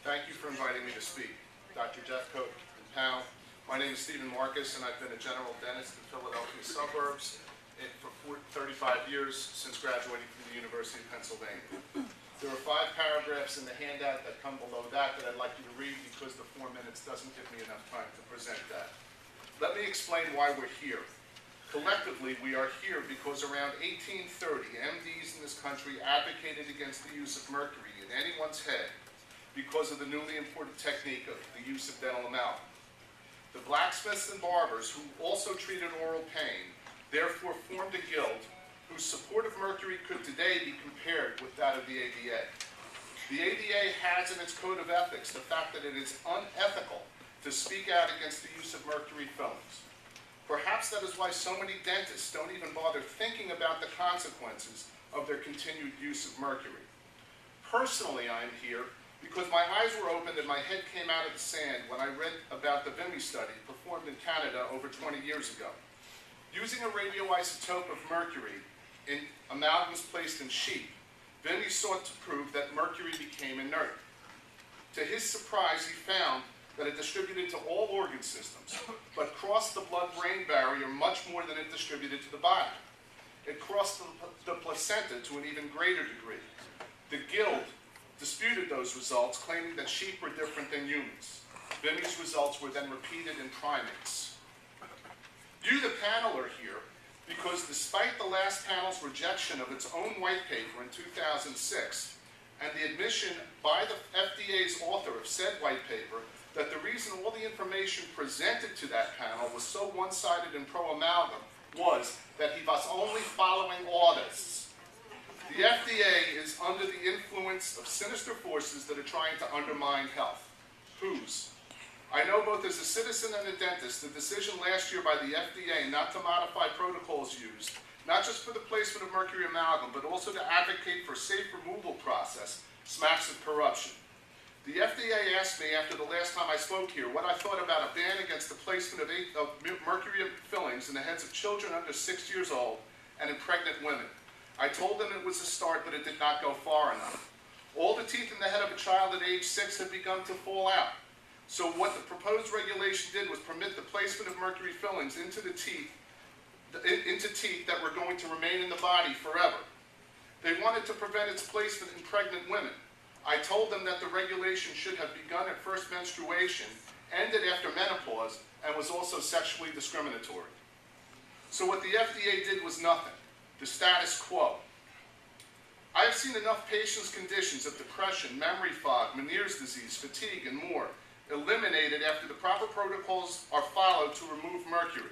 Thank you for inviting me to speak. Dr. Jeffcoat and panel, my name is Stephen Marcus, and I've been a general dentist in Philadelphia suburbs for 35 years since graduating from the University of Pennsylvania. There are 5 paragraphs in the handout that come below that I'd like you to read because the 4 minutes doesn't give me enough time to present that. Let me explain why we're here. Collectively, we are here because around 1830, MDs in this country advocated against the use of mercury in anyone's head because of the newly imported technique of the use of dental amalgam. The blacksmiths and barbers, who also treated oral pain, therefore formed a guild whose support of mercury could today be compared with that of the ADA. The ADA has in its code of ethics the fact that it is unethical to speak out against the use of mercury fillings. Perhaps that is why so many dentists don't even bother thinking about the consequences of their continued use of mercury. Personally, I'm here because my eyes were opened and my head came out of the sand when I read about the VID study performed in Canada over 20 years ago. Using a radioisotope of mercury in amalgams placed in sheep, VID sought to prove that mercury became inert. To his surprise, he found that it distributed to all organ systems, but crossed the blood-brain barrier much more than it distributed to the body. It crossed the placenta to an even greater degree. The guild disputed those results, claiming that sheep were different than humans. VID's results were then repeated in primates. You, the panel, are here because despite the last panel's rejection of its own white paper in 2006, and the admission by the FDA's author of said white paper that the reason all the information presented to that panel was so one-sided and pro-amalgam was that he was only following orders. The FDA is under the influence of sinister forces that are trying to undermine health. Whose? I know both as a citizen and a dentist, the decision last year by the FDA not to modify protocols used, not just for the placement of mercury amalgam, but also to advocate for a safe removal process, smacks of corruption. The FDA asked me after the last time I spoke here what I thought about a ban against the placement of mercury fillings in the heads of children under 6 years old and in pregnant women. I told them it was a start, but it did not go far enough. All the teeth in the head of a child at age 6 had begun to fall out. So what the proposed regulation did was permit the placement of mercury fillings into teeth that were going to remain in the body forever. They wanted to prevent its placement in pregnant women. I told them that the regulation should have begun at first menstruation, ended after menopause, and was also sexually discriminatory. So what the FDA did was nothing. The status quo. I have seen enough patients' conditions of depression, memory fog, Meniere's disease, fatigue, and more eliminated after the proper protocols are followed to remove mercury.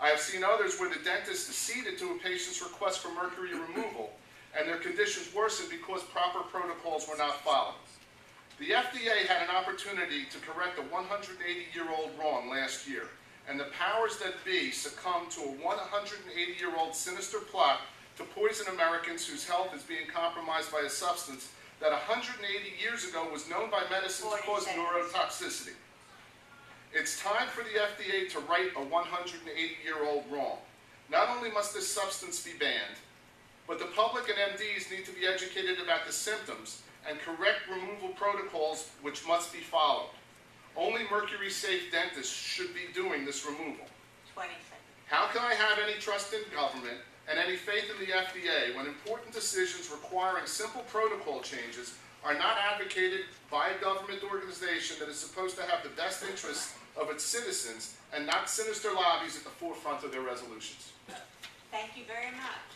I have seen others where the dentist acceded to a patient's request for mercury removal and their conditions worsened because proper protocols were not followed. The FDA had an opportunity to correct a 180-year-old wrong last year, and the powers that be succumbed to a 180-year-old sinister plot to poison Americans whose health is being compromised by a substance that 180 years ago was known by medicine to cause neurotoxicity. It's time for the FDA to right a 180-year-old wrong. Not only must this substance be banned, but the public and MDs need to be educated about the symptoms and correct removal protocols which must be followed. Only mercury-safe dentists should be doing this removal. 20 seconds. How can I have any trust in government and any faith in the FDA when important decisions requiring simple protocol changes are not advocated by a government organization that is supposed to have the best interests of its citizens and not sinister lobbies at the forefront of their resolutions? Thank you very much.